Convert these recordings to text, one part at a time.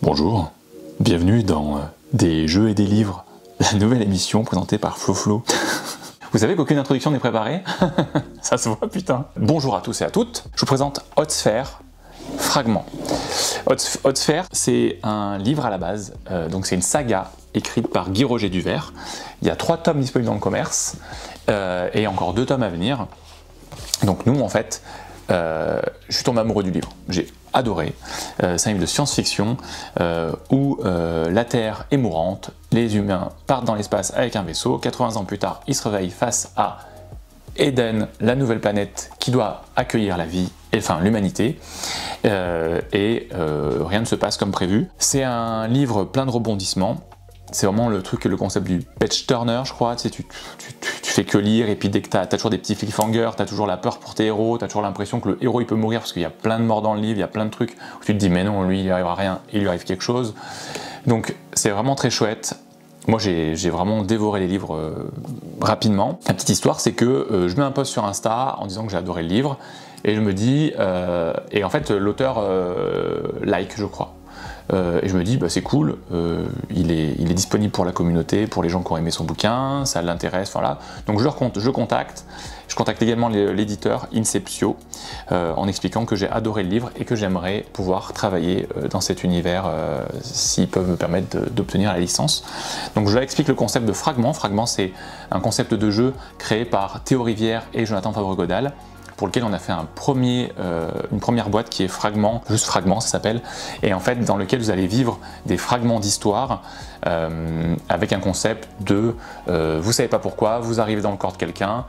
Bonjour, bienvenue dans Des jeux et des livres, la nouvelle émission présentée par FloFlo. Vous savez qu'aucune introduction n'est préparée? Ça se voit, putain. Bonjour à tous et à toutes, je vous présente Haute Sphère, Fragment. Haute Sphère, c'est un livre à la base, donc c'est une saga écrite par Guy Roger Duvert. Il y a 3 tomes disponibles dans le commerce, et encore 2 tomes à venir. Donc nous, en fait, je suis tombé amoureux du livre, j'ai adoré. C'est un livre de science-fiction où la Terre est mourante, les humains partent dans l'espace avec un vaisseau, 80 ans plus tard, ils se réveillent face à Eden, la nouvelle planète qui doit accueillir la vie, enfin l'humanité, et rien ne se passe comme prévu. C'est un livre plein de rebondissements. C'est vraiment le concept du page turner, je crois. Tu sais, tu fais que lire, et puis dès que t'as toujours des petits cliffhangers, t'as toujours la peur pour tes héros, t'as toujours l'impression que le héros il peut mourir parce qu'il y a plein de morts dans le livre, il y a plein de trucs où tu te dis mais non, lui il lui arrivera rien, il lui arrive quelque chose. Donc c'est vraiment très chouette. Moi j'ai vraiment dévoré les livres rapidement. La petite histoire, c'est que je mets un post sur Insta en disant que j'ai adoré le livre, et je me dis, et en fait l'auteur like, je crois. Et je me dis, bah, c'est cool, il est disponible pour la communauté, pour les gens qui ont aimé son bouquin, ça l'intéresse, voilà. Donc je contacte également l'éditeur Inceptio, en expliquant que j'ai adoré le livre et que j'aimerais pouvoir travailler dans cet univers s'ils peuvent me permettre d'obtenir la licence. Donc je leur explique le concept de Fragment. Fragment, c'est un concept de jeu créé par Théo Rivière et Jonathan Favre-Godal, pour lequel on a fait une première boîte qui est Fragment, juste Fragment ça s'appelle, et en fait dans lequel vous allez vivre des fragments d'histoire avec un concept de vous savez pas pourquoi, vous arrivez dans le corps de quelqu'un,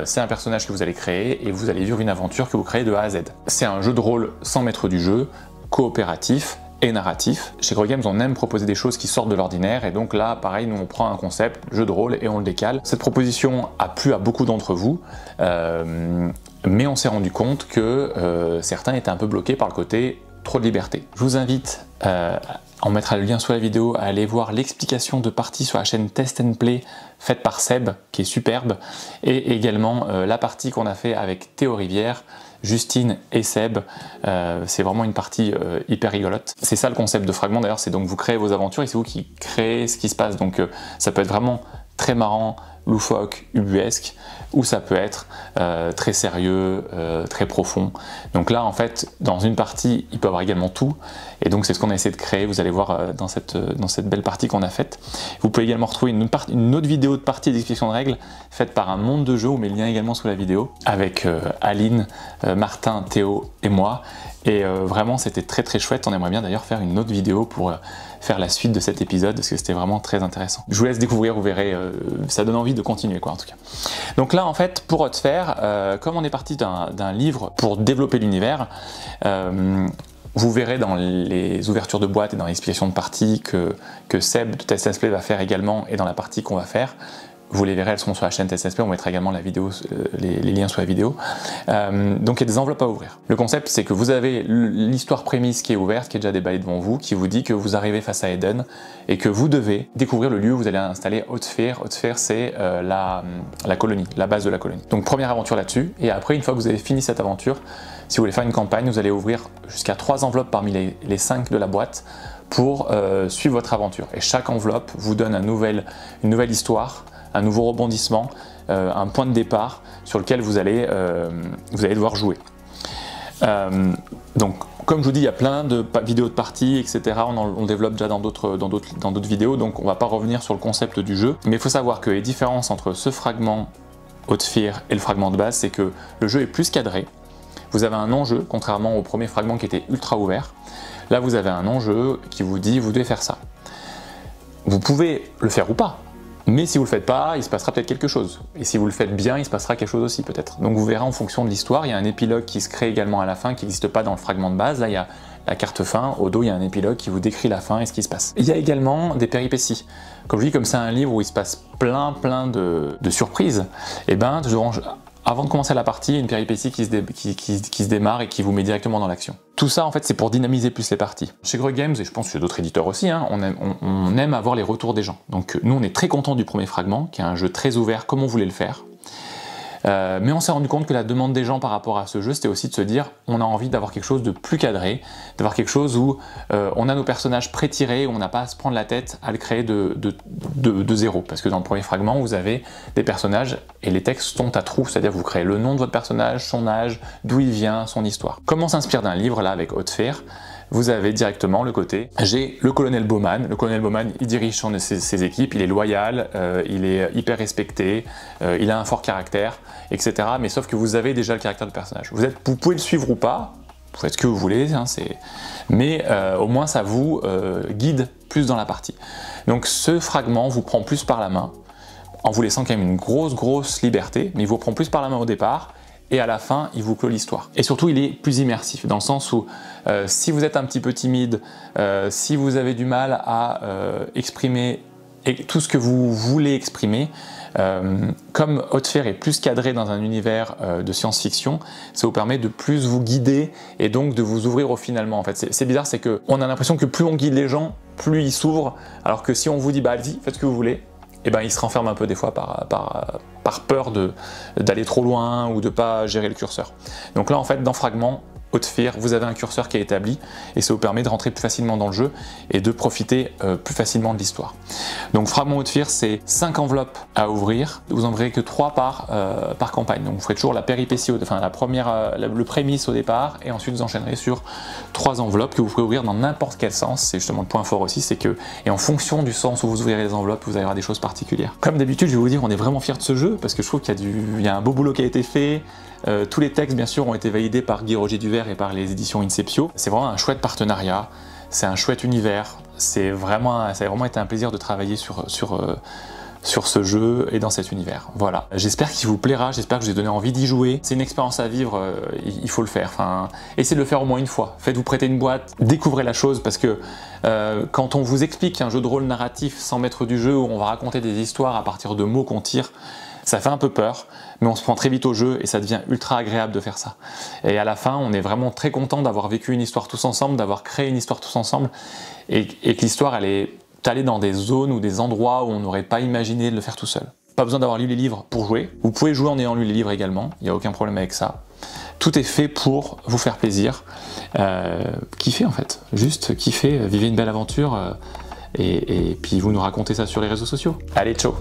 c'est un personnage que vous allez créer et vous allez vivre une aventure que vous créez de A à Z. C'est un jeu de rôle sans maître du jeu, coopératif et narratif. Chez Grog Games, on aime proposer des choses qui sortent de l'ordinaire, et donc là, pareil, nous on prend un concept, jeu de rôle, et on le décale. Cette proposition a plu à beaucoup d'entre vous, mais on s'est rendu compte que certains étaient un peu bloqués par le côté trop de liberté. Je vous invite, on mettra le lien sous la vidéo, à aller voir l'explication de partie sur la chaîne Test and Play faite par Seb, qui est superbe, et également la partie qu'on a fait avec Théo Rivière, Justine et Seb. C'est vraiment une partie hyper rigolote. C'est ça le concept de Fragment d'ailleurs, c'est donc vous créez vos aventures et c'est vous qui créez ce qui se passe. Donc ça peut être vraiment très marrant, loufoque, ubuesque, ou ça peut être très sérieux, très profond. Donc là en fait, dans une partie, il peut y avoir également tout, et donc c'est ce qu'on a essayé de créer, vous allez voir dans cette belle partie qu'on a faite. Vous pouvez également retrouver une autre vidéo de partie d'explication de règles faite par un monde de jeu, on met le lien également sous la vidéo, avec Aline, Martin, Théo et moi, et vraiment c'était très très chouette. On aimerait bien d'ailleurs faire une autre vidéo pour faire la suite de cet épisode, parce que c'était vraiment très intéressant. Je vous laisse découvrir, vous verrez, ça donne envie de continuer quoi en tout cas. Donc là en fait, pour Haute Sphère, comme on est parti d'un livre pour développer l'univers, vous verrez dans les ouvertures de boîte et dans l'explication de partie que Seb de Test and Play va faire également, et dans la partie qu'on va faire, vous les verrez, elles seront sur la chaîne Test and Play, on mettra également la vidéo, les liens sous la vidéo. Donc il y a des enveloppes à ouvrir. Le concept, c'est que vous avez l'histoire prémisse qui est ouverte, qui est déjà déballée devant vous, qui vous dit que vous arrivez face à Eden et que vous devez découvrir le lieu où vous allez installer Haute Sphère. Haute Sphère, c'est la colonie, la base de la colonie. Donc première aventure là-dessus, et après, une fois que vous avez fini cette aventure, si vous voulez faire une campagne, vous allez ouvrir jusqu'à 3 enveloppes parmi les 5 de la boîte pour suivre votre aventure. Et chaque enveloppe vous donne une nouvelle histoire, un nouveau rebondissement, un point de départ sur lequel vous allez devoir jouer. Donc, comme je vous dis, il y a plein de vidéos de parties, etc. On développe déjà dans d'autres vidéos, donc on ne va pas revenir sur le concept du jeu. Mais il faut savoir que les différences entre ce fragment Haute Sphère et le fragment de base, c'est que le jeu est plus cadré. Vous avez un enjeu, contrairement au premier fragment qui était ultra ouvert. Là, vous avez un enjeu qui vous dit, vous devez faire ça. Vous pouvez le faire ou pas. Mais si vous le faites pas, il se passera peut-être quelque chose. Et si vous le faites bien, il se passera quelque chose aussi peut-être. Donc vous verrez en fonction de l'histoire. Il y a un épilogue qui se crée également à la fin, qui n'existe pas dans le fragment de base. Là, il y a la carte fin. Au dos, il y a un épilogue qui vous décrit la fin et ce qui se passe. Il y a également des péripéties. Comme je dis, comme c'est un livre où il se passe plein de surprises, et ben, avant de commencer la partie, il y a une péripétie qui se démarre et qui vous met directement dans l'action. Tout ça, en fait, c'est pour dynamiser plus les parties. Chez Grog Games, et je pense que chez d'autres éditeurs aussi, hein, on aime avoir les retours des gens. Donc nous, on est très contents du premier fragment, qui est un jeu très ouvert, comme on voulait le faire. Mais on s'est rendu compte que la demande des gens par rapport à ce jeu, c'était aussi de se dire, on a envie d'avoir quelque chose de plus cadré, d'avoir quelque chose où on a nos personnages pré-tirés, où on n'a pas à se prendre la tête à le créer de zéro. Parce que dans le premier fragment, vous avez des personnages et les textes sont à trous, c'est-à-dire vous créez le nom de votre personnage, son âge, d'où il vient, son histoire. Comme on s'inspire d'un livre, là, avec Haute Fer, vous avez directement le côté, j'ai le colonel Bowman. Le colonel Bowman, il dirige ses équipes, il est loyal, il est hyper respecté, il a un fort caractère, etc. Mais sauf que vous avez déjà le caractère du personnage. Vous pouvez le suivre ou pas, vous faites ce que vous voulez, hein, mais au moins ça vous guide plus dans la partie. Donc ce fragment vous prend plus par la main, en vous laissant quand même une grosse liberté, mais il vous prend plus par la main au départ, et à la fin, il vous clôt l'histoire. Et surtout, il est plus immersif, dans le sens où si vous êtes un petit peu timide, si vous avez du mal à exprimer tout ce que vous voulez exprimer, comme Haute Fer est plus cadré dans un univers de science-fiction, ça vous permet de plus vous guider et donc de vous ouvrir au finalement. En fait, c'est bizarre, c'est qu'on a l'impression que plus on guide les gens, plus ils s'ouvrent, alors que si on vous dit bah allez-y, faites ce que vous voulez, et ben ils se renferment un peu des fois par peur d'aller trop loin ou de pas gérer le curseur. Donc là en fait dans Fragment, Haute Fer, vous avez un curseur qui est établi et ça vous permet de rentrer plus facilement dans le jeu et de profiter plus facilement de l'histoire. Donc Fragment Haute Fer, c'est 5 enveloppes à ouvrir, vous en verrez que 3 par campagne. Donc vous ferez toujours la péripétie, enfin le prémisse au départ et ensuite vous enchaînerez sur 3 enveloppes que vous pouvez ouvrir dans n'importe quel sens. C'est justement le point fort aussi, c'est que, et en fonction du sens où vous ouvrirez les enveloppes, vous allez avoir des choses particulières. Comme d'habitude, je vais vous dire, on est vraiment fiers de ce jeu parce que je trouve qu'il y a un beau boulot qui a été fait. Tous les textes bien sûr ont été validés par Guy Roger Duvert et par les éditions Inceptio. C'est vraiment un chouette partenariat, c'est un chouette univers, ça a vraiment été un plaisir de travailler sur ce jeu et dans cet univers. Voilà, j'espère qu'il vous plaira, j'espère que je vous ai donné envie d'y jouer. C'est une expérience à vivre, il faut le faire. Enfin, essayez de le faire au moins une fois. Faites-vous prêter une boîte, découvrez la chose parce que quand on vous explique un jeu de rôle narratif sans maître du jeu où on va raconter des histoires à partir de mots qu'on tire, ça fait un peu peur, mais on se prend très vite au jeu et ça devient ultra agréable de faire ça. Et à la fin, on est vraiment très content d'avoir vécu une histoire tous ensemble, d'avoir créé une histoire tous ensemble, et que l'histoire, elle est allée dans des zones ou des endroits où on n'aurait pas imaginé de le faire tout seul. Pas besoin d'avoir lu les livres pour jouer. Vous pouvez jouer en ayant lu les livres également, il n'y a aucun problème avec ça. Tout est fait pour vous faire plaisir. Kiffez en fait, juste kiffez, vivez une belle aventure, et puis vous nous racontez ça sur les réseaux sociaux. Allez, ciao!